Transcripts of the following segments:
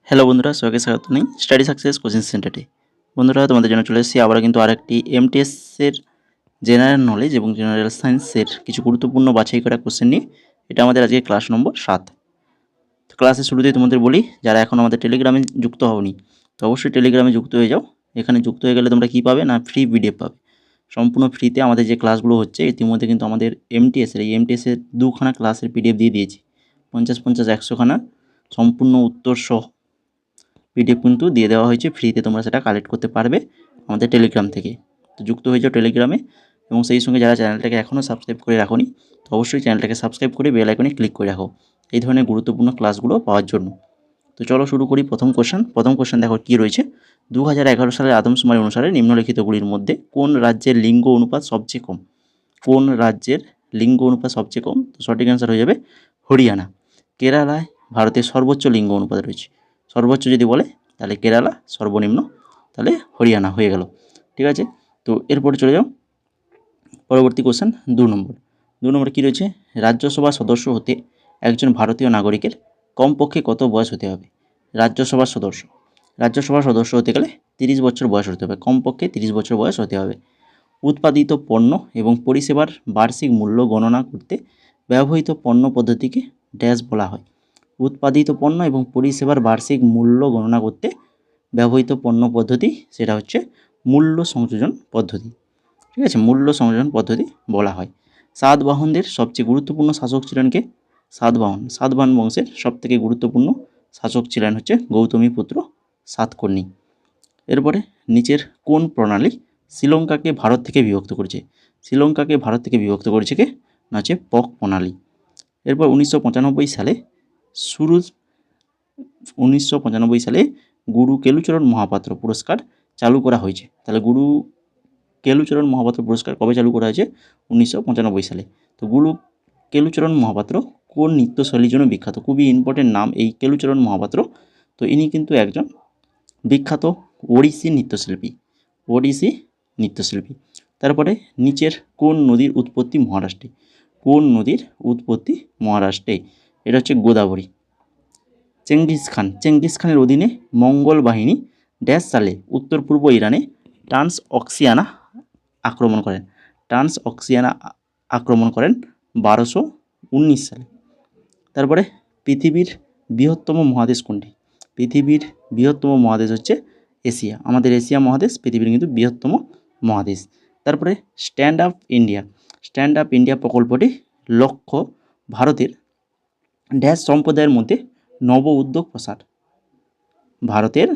Hello বন্ধুরা, সবাইকে স্বাগত জানাই স্টাডি সাকসেস কোচিং সেন্টারে। বন্ধুরা, তোমাদের জন্য চলে এসেছি আবার কিন্তু আরেকটি এমটিএসের জেনারেল নলেজ এবং জেনারেল সায়েন্সের কিছু গুরুত্বপূর্ণ বাছাই করা কোশ্চেন নিয়ে। এটা আমাদের আজকে ক্লাস নম্বর 7। তো ক্লাসের শুরুতেই তোমাদের বলি, যারা এখন আমাদের টেলিগ্রামে যুক্ত হওনি তো অবশ্যই টেলিগ্রামে যুক্ত হয়ে যাও। এখানে যুক্ত হয়ে গেলে তোমরা কী পাবে না, ফ্রি পিডিএফ পাবে। সম্পূর্ণ ফ্রিতে আমাদের যে ক্লাসগুলো হচ্ছে, ইতিমধ্যে কিন্তু আমাদের এমটিএসের 2খানা ক্লাসের পিডিএফ দিয়ে দিয়েছি। 50 100খানা সম্পূর্ণ উত্তর সহ পিডিএফ কিন্তু দিয়ে দেওয়া হয়েছে ফ্রিতে, তোমরা সেটা কালেক্ট করতে পারবে আমাদের টেলিগ্রাম থেকে। তো যুক্ত হয়ে যাও টেলিগ্রামে, এবং সেই সঙ্গে যারা চ্যানেলটাকে এখনও সাবস্ক্রাইব করে রাখোনি তো অবশ্যই চ্যানেলটাকে সাবস্ক্রাইব করে বেল আইকনে ক্লিক করে রাখো এই ধরনের গুরুত্বপূর্ণ ক্লাসগুলো পাওয়ার জন্য। তো চলো শুরু করি। প্রথম কোশ্চেন দেখো কী রয়েছে। 2011 সালের আদমশুমারি অনুসারে নিম্নলিখিতগুলির মধ্যে কোন রাজ্যের লিঙ্গ অনুপাত সবচেয়ে কম? কোন রাজ্যের লিঙ্গ অনুপাত সবচেয়ে কম? তো সঠিক অ্যান্সার হয়ে যাবে হরিয়ানা। কেরালায় ভারতের সর্বোচ্চ লিঙ্গ অনুপাত রয়েছে। সর্বোচ্চ যদি বলে তাহলে কেরালা, সর্বনিম্ন তাহলে হরিয়ানা হয়ে গেল। ঠিক আছে, তো এরপরে চলে যাও পরবর্তী কোশ্চেন 2 নম্বর কী রয়েছে। রাজ্যসভার সদস্য হতে একজন ভারতীয় নাগরিকের কমপক্ষে কত বয়স হতে হবে? রাজ্যসভার সদস্য হতে গেলে 30 বছর বয়স হতে হবে, কমপক্ষে 30 বছর বয়স হতে হবে। উৎপাদিত পণ্য এবং পরিষেবার বার্ষিক মূল্য গণনা করতে ব্যবহৃত পণ্য পদ্ধতিকে ড্যাশ বলা হয়? উৎপাদিত পণ্য এবং পরিষেবার বার্ষিক মূল্য গণনা করতে ব্যবহৃত পণ্য পদ্ধতি সেটা হচ্ছে মূল্য সংযোজন পদ্ধতি। ঠিক আছে, মূল্য সংযোজন পদ্ধতি বলা হয়। সাতবাহনদের সবচেয়ে গুরুত্বপূর্ণ শাসক ছিলেন কে? সাতবাহন বংশের সবথেকে গুরুত্বপূর্ণ শাসক ছিলেন হচ্ছে গৌতমীপুত্র সাতকর্ণী। এরপরে নিচের কোন প্রণালী শ্রীলঙ্কাকে ভারত থেকে বিভক্ত করেছে? শ্রীলঙ্কাকে ভারত থেকে বিভক্ত করেছে কে? না হচ্ছে পক প্রণালী। এরপর 1995 সালে শুরু 1995 সালে গুরু কেলুচরণ মহাপাত্র পুরস্কার চালু করা হয়েছে। তাহলে গুরু কেলুচরণ মহাপাত্র পুরস্কার কবে চালু করা হয়েছে? 1995 সালে। তো গুরু কেলুচরণ মহাপাত্র কোন নৃত্যশৈলীর জন্য বিখ্যাত? খুবই ইম্পর্টেন্ট নাম এই কেলুচরণ মহাপাত্র। তো ইনি কিন্তু একজন বিখ্যাত ওড়িশি নৃত্যশিল্পী। তারপরে নিচের কোন নদীর উৎপত্তি মহারাষ্ট্রে? কোন নদীর উৎপত্তি মহারাষ্ট্রে? এটা হচ্ছে গোদাবরী। চেঙ্গিস খানের অধীনে মঙ্গল বাহিনী ড্যাশ সালে উত্তর পূর্ব ইরানে ট্রান্সঅক্সিয়ানা আক্রমণ করেন 1219 সালে। তারপরে পৃথিবীর বৃহত্তম মহাদেশ কোনটি? পৃথিবীর বৃহত্তম মহাদেশ হচ্ছে এশিয়া। আমাদের এশিয়া মহাদেশ পৃথিবীর কিন্তু বৃহত্তম মহাদেশ। তারপরে স্ট্যান্ড আপ ইন্ডিয়া প্রকল্পটি লক্ষ্য ভারতের ড্যাশ সম্প্রদায়ের মধ্যে নব উদ্যোগ প্রসার। ভারতের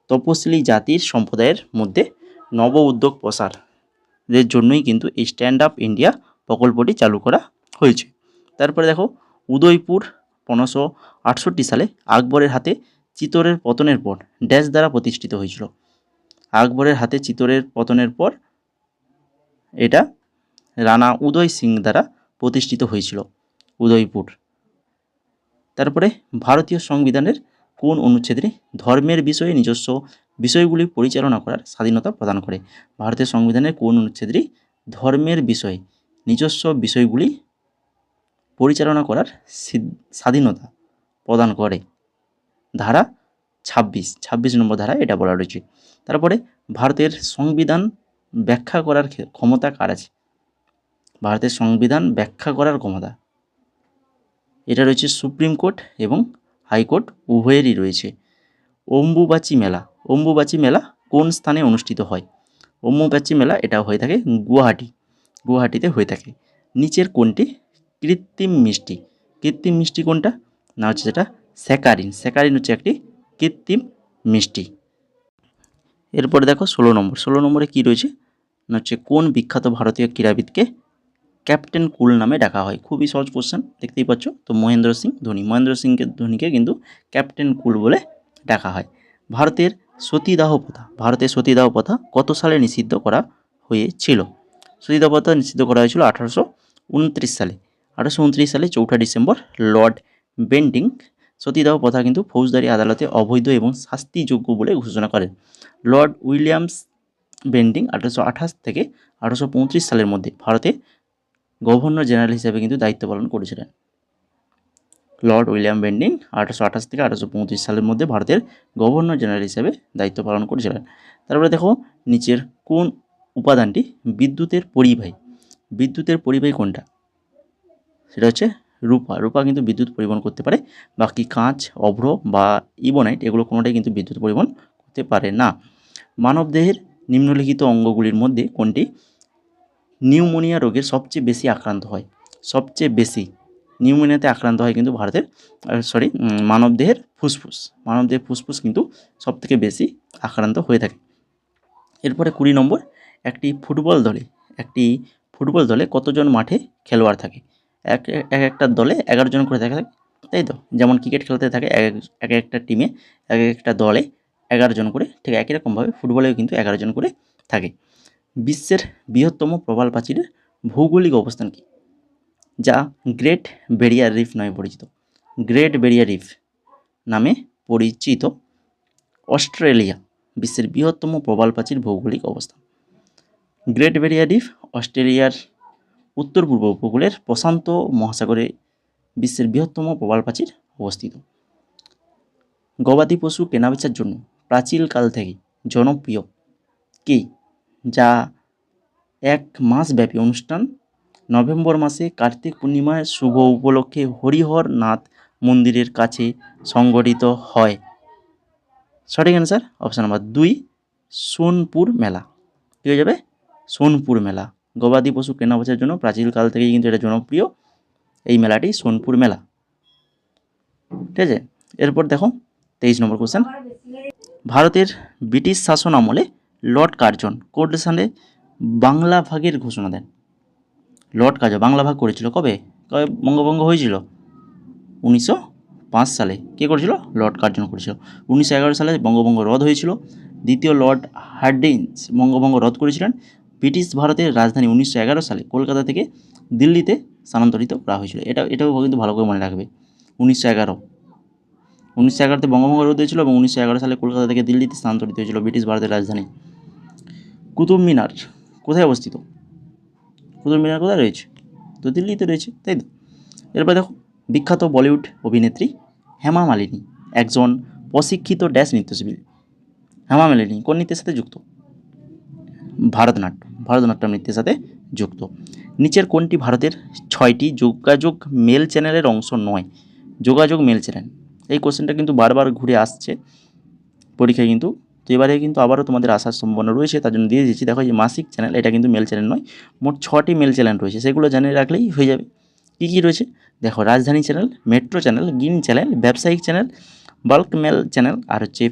তপশিলি জাতির সম্প্রদায়ের মধ্যে নব উদ্যোগ প্রসারের জন্যই কিন্তু এই স্ট্যান্ড আপ ইন্ডিয়া প্রকল্পটি চালু করা হয়েছে। তারপরে দেখো উদয়পুর 1568 সালে আকবরের হাতে চিতোরের পতনের পর ড্যাশ দ্বারা প্রতিষ্ঠিত হয়েছিল। আকবরের হাতে চিতোরের পতনের পর এটা রানা উদয় সিং দ্বারা প্রতিষ্ঠিত হয়েছিল উদয়পুর। তারপরে ভারতীয় সংবিধানের কোন অনুচ্ছেদে ধর্মের বিষয়ে নিজস্ব বিষয়গুলি পরিচালনা করার স্বাধীনতা প্রদান করে? ভারতের সংবিধানের কোন অনুচ্ছেদটি ধর্মের বিষয়ে নিজস্ব বিষয়গুলি পরিচালনা করার স্বাধীনতা প্রদান করে? ধারা 26 নম্বর ধারা এটা বলা রয়েছে। তারপরে ভারতের সংবিধান ব্যাখ্যা করার ক্ষমতা কার আছে? ভারতের সংবিধান ব্যাখ্যা করার ক্ষমতা এটা রয়েছে সুপ্রিম কোর্ট এবং হাইকোর্ট উভয়েরই রয়েছে। অম্বুবাচী মেলা কোন স্থানে অনুষ্ঠিত হয়? অম্বুবাচী মেলা এটা হয়ে থাকে গুয়াহাটিতে হয়ে থাকে। নিচের কোনটি কৃত্রিম মিষ্টি কোনটা? না হচ্ছে যেটা স্যাকারিন হচ্ছে একটি কৃত্রিম মিষ্টি। এরপরে দেখো 16 নম্বরে কী রয়েছে না হচ্ছে কোন বিখ্যাত ভারতীয় ক্রীড়াবিদকে ক্যাপ্টেন কুল নামে ডাকা হয়? খুবই সহজ কোশ্চেন, দেখতেই পাচ্ছ। তো মহেন্দ্র সিং ধোনিকে কিন্তু ক্যাপ্টেন কুল বলে ডাকা হয়। ভারতের সতীদাহ প্রথা কত সালে নিষিদ্ধ করা হয়েছিল? সতীদাহ প্রথা নিষিদ্ধ করা হয়েছিল 1829 সালে। 1829 সালে 4 ডিসেম্বর লর্ড বেন্টিং সতীদাহ প্রথা কিন্তু ফৌজদারি আদালতে অবৈধ এবং শাস্তিযোগ্য বলে ঘোষণা করেন। লর্ড উইলিয়ামস বেন্টিং 1828 থেকে 1835 সালের মধ্যে ভারতে গভর্নর জেনারেল হিসেবে কিন্তু দায়িত্ব পালন করেছিলেন। লর্ড উইলিয়াম বেন্টিং 1828 থেকে 1835 সালের মধ্যে ভারতের গভর্নর জেনারেল হিসেবে দায়িত্ব পালন করেছিলেন। তারপরে দেখো নিচের কোন উপাদানটি বিদ্যুতের পরিবাহী? বিদ্যুতের পরিবাহী কোনটা? সেটা হচ্ছে রূপা। রূপা কিন্তু বিদ্যুৎ পরিবহন করতে পারে, বাকি কাঁচ, অভ্র বা ইবোনাইট এগুলো কোনোটাই কিন্তু বিদ্যুৎ পরিবহন করতে পারে না। মানবদেহের নিম্নলিখিত অঙ্গগুলির মধ্যে কোনটি নিউমোনিয়া রোগের সবচেয়ে বেশি আক্রান্ত হয়? সবচেয়ে বেশি নিউমোনিয়াতে আক্রান্ত হয় কিন্তু ভারতের মানবদেহের ফুসফুস। মানবদেহের ফুসফুস কিন্তু সবথেকে বেশি আক্রান্ত হয়ে থাকে। এরপরে 20 নম্বর, একটি ফুটবল দলে কতজন মাঠে খেলোয়াড় থাকে? একটা দলে 11 জন করে থাকে, তাই তো? যেমন ক্রিকেট খেলতে থাকে এক একটা টিমে এক একটা দলে 11 জন করে, ঠিক একই রকমভাবে ফুটবলেও কিন্তু 11 জন করে থাকে। বিশ্বের বৃহত্তম প্রবাল প্রাচীরের ভৌগোলিক অবস্থান কী, যা গ্রেট ব্যারিয়ার রিফ নামে পরিচিত? গ্রেট ব্যারিয়ার রিফ নামে পরিচিত অস্ট্রেলিয়া বিশ্বের বৃহত্তম প্রবাল প্রাচীর ভৌগোলিক অবস্থান। গ্রেট ব্যারিয়ার রিফ অস্ট্রেলিয়ার উত্তর পূর্ব উপকূলের প্রশান্ত মহাসাগরে বিশ্বের বৃহত্তম প্রবাল প্রাচীর অবস্থিত। গবাদি পশু কেনাবেচার জন্য প্রাচীনকাল থেকে জনপ্রিয় কে, যা এক মাসব্যাপী অনুষ্ঠান নভেম্বর মাসে কার্তিক পূর্ণিমায় শুভ উপলক্ষে হরিহর নাথ মন্দিরের কাছে সংগঠিত হয়? সঠিক অ্যান্সার অপশান নাম্বার 2, সোনপুর মেলা। কী হয়ে যাবে? সোনপুর মেলা। গবাদি পশু কেনাবেচার জন্য প্রাচীনকাল থেকেই কিন্তু এটা জনপ্রিয়, এই মেলাটি সোনপুর মেলা। ঠিক আছে, এরপর দেখো 23 নম্বর কোশ্চেন। ভারতের ব্রিটিশ শাসন আমলে লর্ড কার্জন কোন সালে বাংলা ভাগের ঘোষণা দেন? লর্ড কার্জন বাংলা ভাগ করেছিল কবে? কবে বঙ্গভঙ্গ হয়েছিল? 1905 সালে। কে করেছিল? লর্ড কার্জন করেছিল। 1911 সালে বঙ্গভঙ্গ রদ হয়েছিল। দ্বিতীয় লর্ড হার্ডিঞ্জ বঙ্গভঙ্গ রদ করেছিলেন। ব্রিটিশ ভারতের রাজধানী 1911 সালে কলকাতা থেকে দিল্লিতে স্থানান্তরিত করা হয়েছিল। এটাও কিন্তু ভালো করে মনে রাখবে। 1911তে বঙ্গভঙ্গ রদ হয়েছিল এবং 1911 সালে কলকাতা থেকে দিল্লিতে স্থানান্তরিত হয়েছিল ব্রিটিশ ভারতের রাজধানী। কুতুব মিনার কোথায় অবস্থিত? কুতুব মিনার কোথায় রয়েছে? তো দিল্লিতে রয়েছে, তাই তো? এরপর দেখো বিখ্যাত বলিউড অভিনেত্রী হেমা মালিনী একজন প্রশিক্ষিত ড্যাশ নৃত্যশিল্পী। হেমা মালিনী কোন নৃত্যের সাথে যুক্ত? ভারতনাট্যম নৃত্যের সাথে যুক্ত। নিচের কোনটি ভারতের 6টি যোগাযোগ মেল চ্যানেলের অংশ নয়? যোগাযোগ মেল চ্যানেল, এই কোশ্চেনটা কিন্তু বারবার ঘুরে আসছে পরীক্ষায় কিন্তু, তো এবারে কিন্তু আবারও তোমাদের আসার সম্ভাবনা রয়েছে, তার জন্য দিয়ে দিচ্ছি। দেখো এই মাসিক চ্যানেল, এটা কিন্তু মেল চ্যানেল নয়। মোট 6টি মেল চ্যানেল রয়েছে, সেগুলো জেনে রাখলেই হয়ে যাবে। কী কী রয়েছে দেখো, রাজধানী channel, metro channel, green channel, ব্যবসায়িক চ্যানেল, বাল্ক মেল চ্যানেল আর হচ্ছে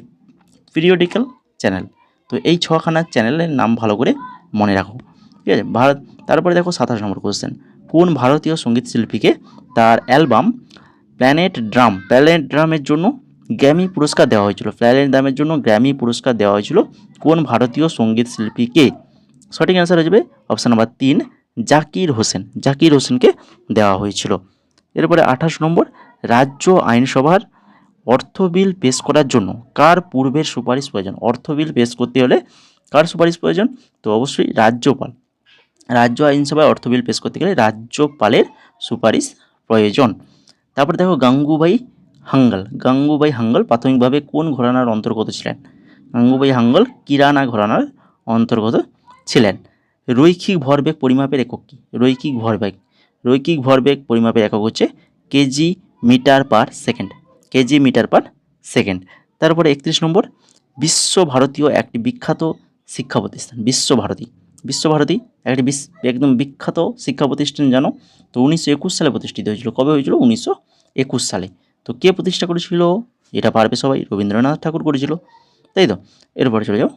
পিরিয়ডিক্যাল চ্যানেল। তো এই 6খানা চ্যানেলের নাম ভালো করে মনে রাখো, ঠিক আছে? তারপরে দেখো 27 নম্বর কোশ্চেন। কোন ভারতীয় সঙ্গীত শিল্পীকে তার অ্যালবাম প্ল্যানেট ড্রামের জন্য গ্র্যামি পুরস্কার দেওয়া হয়েছিল? প্ল্যানেট ড্রামের জন্য গ্র্যামি পুরস্কার দেওয়া হয়েছিল কোন ভারতীয় সঙ্গীত শিল্পীকে? সঠিক অ্যান্সার হয়ে যাবে অপশান নাম্বার 3, জাকির হোসেনকে দেওয়া হয়েছিল। এরপরে 28 নম্বর, রাজ্য আইনসভার অর্থ বিল পেশ করার জন্য কার পূর্বের সুপারিশ প্রয়োজন? অর্থ বিল পেশ করতে হলে কার সুপারিশ প্রয়োজন? তো অবশ্যই রাজ্যপাল। রাজ্য আইনসভায় অর্থ বিল পেশ করতে গেলে রাজ্যপালের সুপারিশ প্রয়োজন। তারপরে দেখো গাঙ্গুবাই হাঙ্গল প্রাথমিকভাবে কোন ঘরানার অন্তর্গত ছিলেন? গাঙ্গুবাই হাঙ্গল কিরানা ঘরানার অন্তর্গত ছিলেন। রৈখিক ভরবেগ পরিমাপের একক কী? রৈখিক ভরবেগ পরিমাপের একক হচ্ছে কেজি মিটার পার সেকেন্ড। তারপরে 31 নম্বর, বিশ্বভারতীয় একটি বিখ্যাত শিক্ষা প্রতিষ্ঠান। বিশ্বভারতী একটি একদম বিখ্যাত শিক্ষা প্রতিষ্ঠান জানো তো? 1921 সালে প্রতিষ্ঠিত হয়েছিল। কবে হয়েছিল? 1921 সালে। তো কে প্রতিষ্ঠা করেছিল? এটা পারবে সবাই, রবীন্দ্রনাথ ঠাকুর করেছিল, তাই তো? এরপরে চলে যাও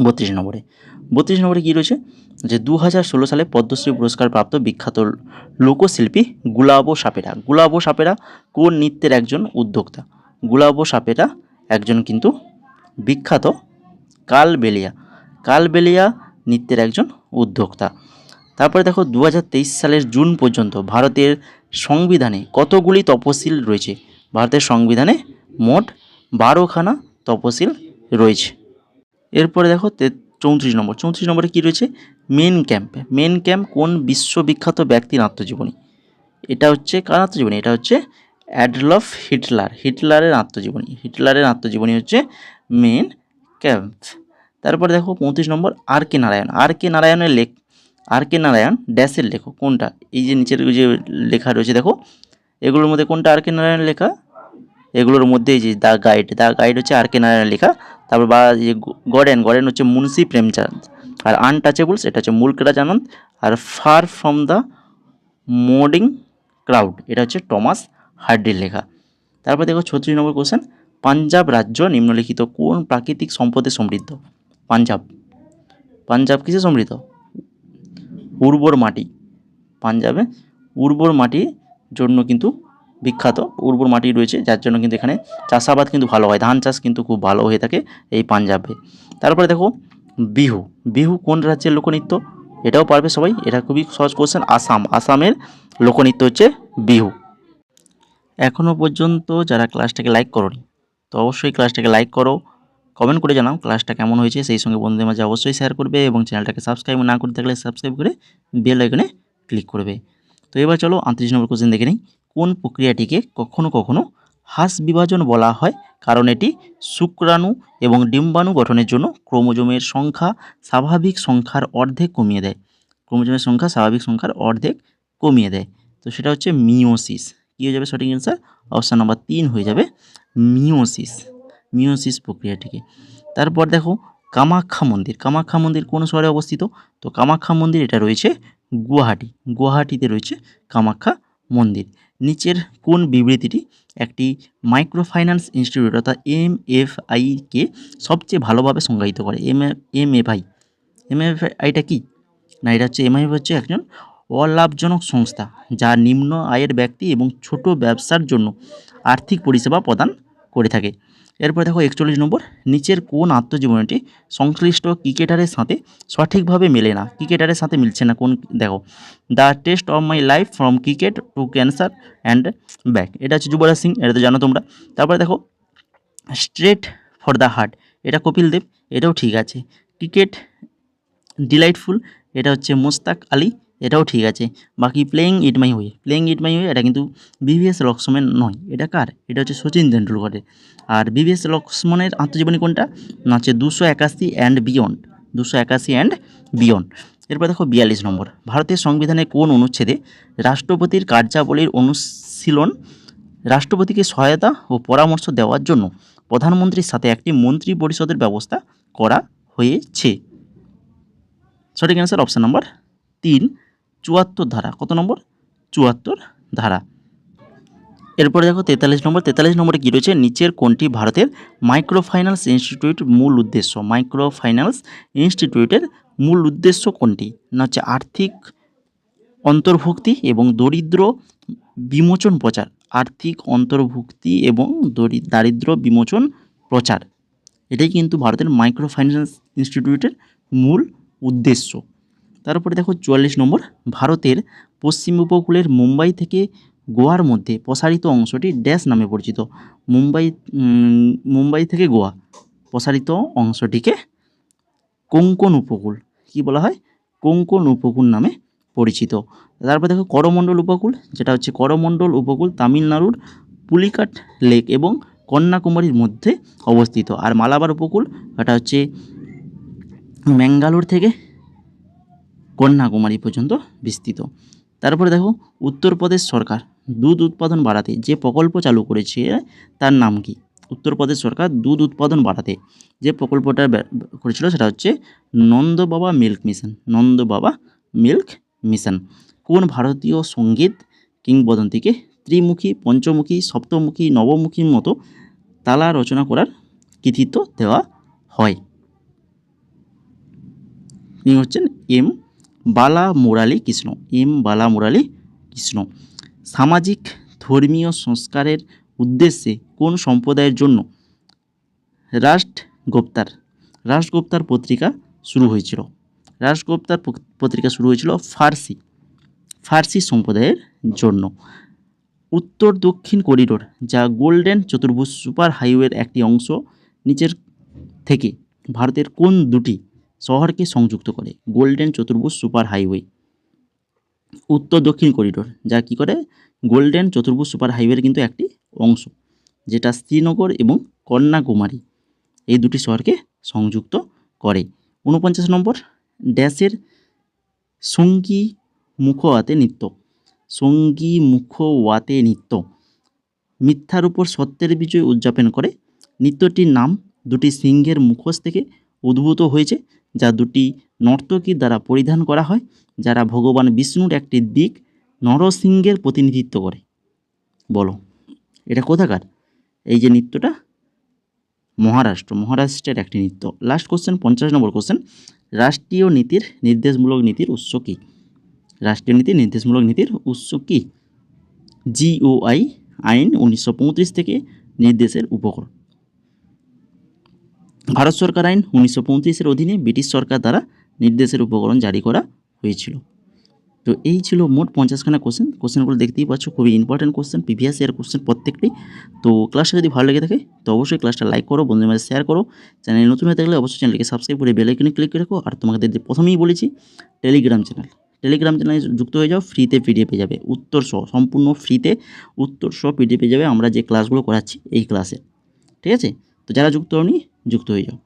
32 নম্বরে কী রয়েছে যে 2016 সালে পদ্মশ্রী পুরস্কার প্রাপ্ত বিখ্যাত লোকশিল্পী গুলাবো সাপেরা কোন নৃত্যের একজন উদ্যোক্তা? গুলাবো সাপেরা একজন কিন্তু বিখ্যাত কালবেলিয়া নৃত্যের একজন উদ্যোক্তা। তারপরে দেখো 2023 সালের জুন পর্যন্ত ভারতের সংবিধানে কতগুলি তপশিল রয়েছে? ভারতের সংবিধানে মোট 12খানা তপশিল রয়েছে। এরপরে দেখো 34 নম্বরে কী রয়েছে? মেন ক্যাম্প কোন বিশ্ববিখ্যাত ব্যক্তির আত্মজীবনী? এটা হচ্ছে কার আত্মজীবনী? এটা হচ্ছে অ্যাডলফ হিটলারের আত্মজীবনী হচ্ছে মেন ক্যাম্প। তারপরে দেখো 35 নম্বর আর কে নারায়ণ ড্যাশের লেখক কোনটা? এই যে নিচের যে লেখা রয়েছে দেখো, এগুলোর মধ্যে কোনটা আর কে নারায়ণ লেখা? এগুলোর মধ্যে এই যে দ্য গাইড হচ্ছে আর কে নারায়ণ লেখা। তারপর বা যে গডেন হচ্ছে মুন্সি প্রেমচাঁদ। আর আনটাচেবলস এটা হচ্ছে মুলকরাজ আনন্দ। আর far from the madding crowd এটা হচ্ছে টমাস হার্ডির লেখা। তারপর দেখো 36 নম্বর কোশ্চেন, পাঞ্জাব রাজ্য নিম্নলিখিত কোন প্রাকৃতিক সম্পদে সমৃদ্ধ? পাঞ্জাব কিসে সমৃদ্ধ? উর্বর মাটি। পাঞ্জাবে উর্বর মাটির জন্য কিন্তু বিখ্যাত, উর্বর মাটি রয়েছে, যার জন্য কিন্তু এখানে চাষাবাদ কিন্তু ভালো হয়, ধান চাষ কিন্তু খুব ভালো হয়ে থাকে এই পাঞ্জাবে। তারপরে দেখো বিহু কোন রাজ্যের লোকনৃত্য? এটাও পারবে সবাই, এটা খুবই সহজ কোশ্চেন। আসামের লোকনৃত্য হচ্ছে বিহু। এখনও পর্যন্ত যারা ক্লাসটাকে লাইক করোনি, তো অবশ্যই ক্লাসটাকে লাইক করো, কমেন্ট করে জানাও ক্লাসটা কেমন হয়েছে, সেই সঙ্গে বন্ধুদের মাঝে অবশ্যই শেয়ার করবে এবং চ্যানেলটাকে সাবস্ক্রাইব না করে থাকলে সাবস্ক্রাইব করে বেল আইকনে ক্লিক করবে। তো এবার চলো 38 নম্বর কোশ্চেন দেখে নিই। কোন প্রক্রিয়াটিকে কখনো কখনো হাস বিভাজন বলা হয়? কারণ এটি শুক্রাণু এবং ডিম্বাণু গঠনের জন্য ক্রোমোজোমের সংখ্যা স্বাভাবিক সংখ্যার অর্ধেক কমিয়ে দেয়। তো সেটা হচ্ছে মিওসিস। কী হয়ে যাবে সঠিক অ্যান্সার? অপশান নাম্বার 3 হয়ে যাবে মিওসিস প্রক্রিয়াটিকে। তারপর দেখো কামাখ্যা মন্দির কোন শহরে অবস্থিত? তো কামাখ্যা মন্দির এটা রয়েছে গুয়াহাটিতে রয়েছে কামাখ্যা মন্দির। নিচের কোন বিবৃতিটি একটি মাইক্রোফাইন্যান্স ইনস্টিটিউট অর্থাৎ MFI-কে সবচেয়ে ভালোভাবে সংজ্ঞায়িত করে? MFIটা কি না, এটা হচ্ছে MFI হচ্ছে একজন অলাভজনক সংস্থা যা নিম্ন আয়ের ব্যক্তি এবং ছোট ব্যবসার জন্য আর্থিক পরিষেবা প্রদান করে থাকে। এরপর দেখো 41 নম্বর, নিচের কোন আত্মজীবনীটি সংশ্লিষ্ট ক্রিকেটারের সাথে সঠিকভাবে মেলে না? ক্রিকেটারের সাথে মিলছে না কোন? দেখো, the test of my life from cricket two cancer and back, এটা হচ্ছে যুবরাজ সিং, এটা তো জানো তোমরা। তারপরে দেখো স্ট্রেট ফর দ্য হার্ট, এটা কপিল দেব, এটাও ঠিক আছে। ক্রিকেট ডিলাইটফুল, এটা হচ্ছে মুস্তাক আলী, এটাও ঠিক আছে। বাকি প্লেয়িং ইট মাই ওয়ে এটা কিন্তু VVS লক্ষ্মণের নয়, এটা কার? এটা হচ্ছে সচিন তেন্ডুলকরের। আর VVS লক্ষ্মণের আত্মজীবনী কোনটা? না হচ্ছে 281 অ্যান্ড বিয়ন্ড। এরপর দেখো 42 নম্বর, ভারতের সংবিধানের কোন অনুচ্ছেদে রাষ্ট্রপতির কার্যাবলীর অনুশীলন রাষ্ট্রপতিকে সহায়তা ও পরামর্শ দেওয়ার জন্য প্রধানমন্ত্রীর সাথে একটি মন্ত্রী পরিষদের ব্যবস্থা করা হয়েছে? সঠিক অ্যান্সার অপশান নাম্বার 3, 74 ধারা। কত নম্বর? 74 ধারা। এরপরে দেখো 43 নম্বরে কী রয়েছে? নিচের কোনটি ভারতের মাইক্রোফাইন্যান্স ইনস্টিটিউটের মূল উদ্দেশ্য কোনটি? না হচ্ছে আর্থিক অন্তর্ভুক্তি এবং দারিদ্র্য বিমোচন প্রচার। এটাই কিন্তু ভারতের মাইক্রোফাইন্যান্স ইনস্টিটিউটের মূল উদ্দেশ্য। তারপরে দেখো 44 নম্বর, ভারতের পশ্চিম উপকূলের মুম্বাই থেকে গোয়ার মধ্যে প্রসারিত অংশটি ড্যাশ নামে পরিচিত? মুম্বাই থেকে গোয়া প্রসারিত অংশটিকে কোঙ্কণ উপকূল কী বলা হয়? কোঙ্কণ উপকূল নামে পরিচিত। তারপর দেখো করমণ্ডল উপকূল তামিলনাড়ুর পুলিকাট লেক এবং কন্যাকুমারীর মধ্যে অবস্থিত। আর মালাবার উপকূল এটা হচ্ছে ম্যাঙ্গালোর থেকে কন্যাকুমারী পর্যন্ত বিস্তৃত। তারপরে দেখো উত্তরপ্রদেশ সরকার দুধ উৎপাদন বাড়াতে যে প্রকল্প চালু করেছে তার নাম কি? উত্তরপ্রদেশ সরকার দুধ উৎপাদন বাড়াতে যে প্রকল্পটা করেছিল সেটা হচ্ছে নন্দবাবা মিল্ক মিশন। কোন ভারতীয় সঙ্গীত কিংবদন্তিকে ত্রিমুখী, পঞ্চমুখী, সপ্তমুখী, নবমুখীর মতো তালা রচনা করার কৃতিত্ব দেওয়া হয়? তিনি হচ্ছেন এম বালা মুরালী কৃষ্ণ। সামাজিক ধর্মীয় সংস্কারের উদ্দেশ্যে কোন সম্প্রদায়ের জন্য রাষ্ট্রগুপ্তার পত্রিকা শুরু হয়েছিল? ফার্সি সম্প্রদায়ের জন্য। উত্তর দক্ষিণ করিডোর যা গোল্ডেন চতুর্ভুজ সুপার হাইওয়ের একটি অংশ নিচের থেকে ভারতের কোন দুটি শহরকে সংযুক্ত করে? গোল্ডেন চতুর্ভুজ সুপার হাইওয়ে। উত্তর দক্ষিণ করিডোর, যা কী করে গোল্ডেন চতুর্ভুজ সুপার হাইওয়ের কিন্তু একটি অংশ, যেটা শ্রীনগর এবং কন্যাকুমারী এই দুটি শহরকে সংযুক্ত করে। 49 নম্বর, ড্যাশের সঙ্গী মুখোয়াতে নৃত্য। সঙ্গী মুখোয়াতে নৃত্য মিথ্যার উপর সত্যের বিজয় উদযাপন করে। নৃত্যটির নাম দুটি সিংহের মুখোশ থেকে উদ্ভূত হয়েছে, যা দুটি নর্তকীর দ্বারা পরিধান করা হয়, যারা ভগবান বিষ্ণুর একটি দিক নরসিংহের প্রতিনিধিত্ব করে। বলো এটা কোথাকার? এই যে নৃত্যটা মহারাষ্ট্রের একটি নৃত্য। লাস্ট কোশ্চেন, 50 নম্বর কোশ্চেন, রাষ্ট্রীয় নীতির নির্দেশমূলক নীতির উৎস কী? রাষ্ট্রীয় নীতির নির্দেশমূলক নীতির উৎস কী? জিওআই আইন 1935 থেকে নির্দেশের উপকরণ। ভারত সরকার আইন 1935-এর অধীনে ব্রিটিশ সরকার দ্বারা নির্দেশের উপকরণ জারি করা হয়েছিল। তো এই ছিল মোট 50খানা কোশ্চেনগুলো দেখতেই পাচ্ছ, খুবই important question, previous year question প্রত্যেকটি। তো ক্লাসটা যদি ভালো লেগে থাকে তো অবশ্যই ক্লাসটা লাইক করো, বন্ধুদের মাঝে শেয়ার করো। চ্যানেল নতুন হয়ে থাকলে অবশ্যই চ্যানেলকে সাবস্ক্রাইব করে বেল আইকনে ক্লিক করে রাখো। আর তোমাদের প্রথমেই বলেছি টেলিগ্রাম চ্যানেলে যুক্ত হয়ে যাও, ফ্রিতে পিডিএফ পেয়ে যাবে উত্তর সহ, সম্পূর্ণ ফ্রিতে উত্তর সহ পিডিএফ পেয়ে যাবে আমরা যে ক্লাসগুলো করাচ্ছি এই ক্লাসে। ঠিক আছে, তো যারা যুক্ত হওনি যুক্ত হয়ে যাও।